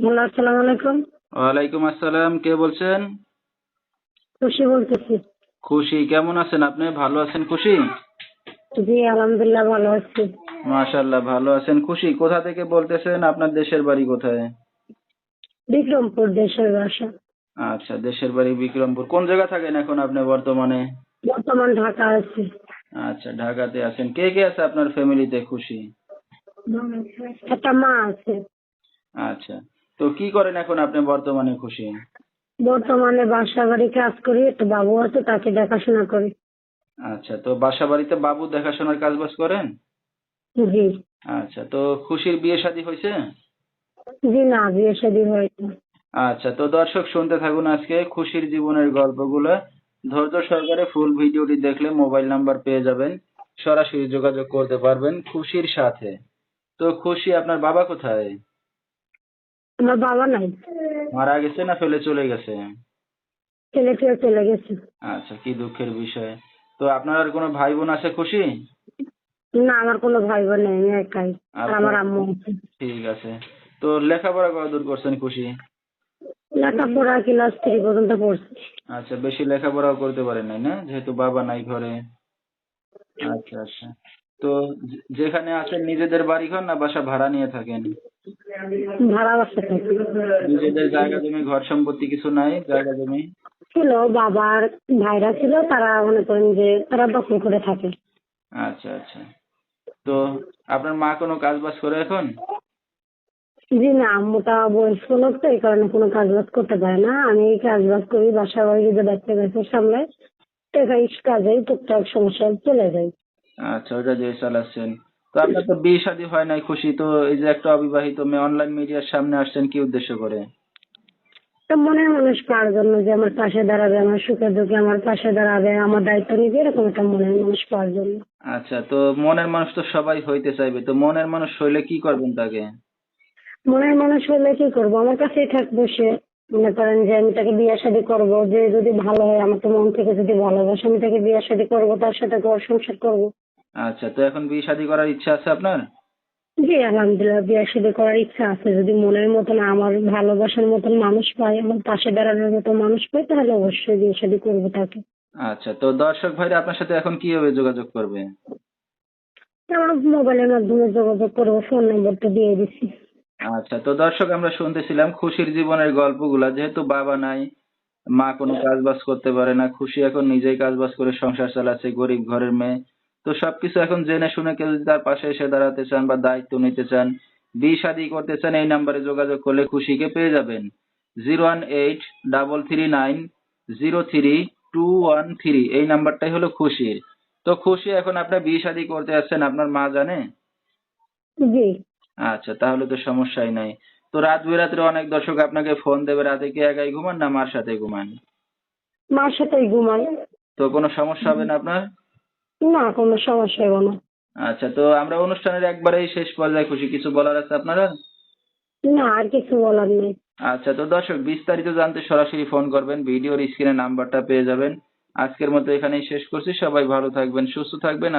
Hello, আসসালামু আলাইকুম। ওয়ালাইকুম আসসালাম। কে বলছেন? খুশি বলতেছি। খুশি, কেমন আছেন আপনি? ভালো আছেন খুশি? জি, আলহামদুলিল্লাহ ভালো আছি। মাশাআল্লাহ, ভালো আছেন খুশি। কোথা থেকে বলতেছেন? আপনার দেশের বাড়ি কোথায়? বিক্রমপুর দেশের বাসা। আচ্ছা, দেশের বাড়ি বিক্রমপুর। কোন জায়গা থাকেন এখন আপনি বর্তমানে? বর্তমান ঢাকা আছি। আচ্ছা, ঢাকাতে আছেন। কে কে আছে আপনার ফ্যামিলিতে খুশি? একটা মা আছে। আচ্ছা, তো কি করেন এখন আপনি বর্তমানে খুশি? বর্তমানে বাসা বাড়ি কাজ করি, একটা বাবু আছে তাকে দেখাশোনা করি। আচ্ছা, তো বাসা বাড়িতে বাবু দেখাশোনার কাজবাজ করেন? জি। আচ্ছা, তো খুশির বিয়ে শাদী হয়েছে? জি না, বিয়ে শাদী হয়নি। আচ্ছা, তো দর্শক শুনতে থাকুন আজকে খুশির জীবনের গল্পগুলো। ধৈর্য সহকারে ফুল ভিডিওটি দেখলে মোবাইল নাম্বার পেয়ে যাবেন। সরাসরি যোগাযোগ করতে পারবেন খুশির সাথে। তো খুশি, আপনার বাবা কোথায়? আমার বাবা নাই। মারা গেছে না ফেলে চলে গেছে? ছেলে ফেলে চলে গেছে। আচ্ছা, কি দুঃখের বিষয়। তো আপনার আর কোনো ভাই বোন আছে খুশি? না, আমার কোনো ভাই বোন নেই, আমি একাই। আর আপনার, আমার আম্মু আছে। ঠিক আছে। তো লেখাপড়া কতদূর করছেন খুশি? লেখাপড়া ক্লাস 3 পর্যন্ত পড়ছি। আচ্ছা, বেশি লেখাপড়াও করতে পারেন নাই না, যেহেতু বাবা নাই ঘরে। আচ্ছা আচ্ছা। তো যেখানে আছেন নিজেদের বাড়িঘর না বাসা ভাড়া নিয়ে থাকেন? ভাড়া বাসা থাকি। নিজেদের জায়গা জমি ঘর সম্পত্তি কিছু নাই, জায়গা জমি? ছিল, বাবার ভাইরা ছিল, তারা মনে করেন যে তারা দখল করে থাকে। আচ্ছা আচ্ছা। তো আপনার মা কোনো কাজ বাজ করে এখন? জি না, আম্মুটা বয়স্ক লোক, তো এই কারণে কোনো কাজ বাজ করতে পারে না। আমি এই কাজ বাজ করি, বাসা বাড়ি যে বাচ্চা কাছে সামলাই, এই কাজে টুকটাক সমস্যা চলে যায়। আচ্ছা, ওটা দিয়ে চালাচ্ছেন। তো আপনার তো বিয়ে শাদী হয় নাই খুশি, তো এই যে একটা অবিবাহিত মেয়ে অনলাইন মিডিয়ার সামনে আসছেন কি উদ্দেশ্য করে? তো মনের মানুষ পাওয়ার জন্য, যে আমার পাশে দাঁড়াবে, আমার সুখে দুঃখে আমার পাশে দাঁড়াবে, আমার দায়িত্ব নিবে, এরকম একটা মনের মানুষ পাওয়ার জন্য। আচ্ছা, তো মনের মানুষ তো সবাই হইতে চাইবে, তো মনের মানুষ হইলে কি করবেন তাকে? মনের মানুষ হলে কি করবো, আমার কাছেই থাকবো সে। মনে করেন যে আমি তাকে বিয়ে শাদী করবো, যে যদি ভালো হয়, আমার তো মন থেকে যদি ভালোবাসে, আমি তাকে বিয়ে শাদী করবো, তার সাথে ঘর সংসার করবো। আচ্ছা, তো এখন বিয়ে শাদী করার ইচ্ছা আছে আপনার? জি আলহামদুলিল্লাহ, বিয়ে শাদী করার ইচ্ছা আছে। যদি মনের মতন, আমার ভালোবাসার মতন মানুষ পাই, আমার পাশে দাঁড়ানোর মতো মানুষ পাই, তাহলে অবশ্যই বিয়ে শাদী করবো তাকে। আচ্ছা, তো দর্শক ভাইরা আপনার সাথে এখন কিভাবে যোগাযোগ করবে? আমরা মোবাইলের মাধ্যমে যোগাযোগ করবো, ফোন নম্বরটা দিয়ে দিচ্ছি। আচ্ছা, তো দর্শক আমরা শুনতেছিলাম খুশির জীবনের গল্পগুলা, যেহেতু বাবা নাই, মা কোনো কাজ বাজ করতে পারে না, খুশি এখন নিজেই কাজ বাজ করে সংসার চালাচ্ছে, গরিব ঘরের মেয়ে। তো সবকিছু এখন জেনে শুনে কেউ যদি তার পাশে এসে দাঁড়াতে চান বা দায়িত্ব নিতে চান, বিয়ে শাদী করতে চান, এই নাম্বারে যোগাযোগ করলে খুশিকে পেয়ে যাবেন। 01833030213, এই নাম্বারটাই হলো খুশির। তো খুশি, এখন আপনার বিয়ে শাদী করতে যাচ্ছেন, আপনার মা জানে? জি। আচ্ছা, তাহলে তো সমস্যাই নাই। তো রাত বিরাত্রে অনেক দর্শক আপনাকে ফোন দেবে, রাতে কি একাই ঘুমান না মার সাথে ঘুমান? মার সাথেই ঘুমাই। তো কোনো সমস্যা হবে না আপনার? না, কোনো সমস্যা হবে না। আচ্ছা, তো আমরা অনুষ্ঠানের একবারেই শেষ পর্যায়ে খুশি, কিছু বলার আছে আপনারা? না, আর কিছু বলার নেই। আচ্ছা, তো দর্শক বিস্তারিত জানতে সরাসরি ফোন করবেন, ভিডিওর স্ক্রিনে নাম্বারটা পেয়ে যাবেন। আজকের মতো এখানেই শেষ করছি, সবাই ভালো থাকবেন, সুস্থ থাকবেন।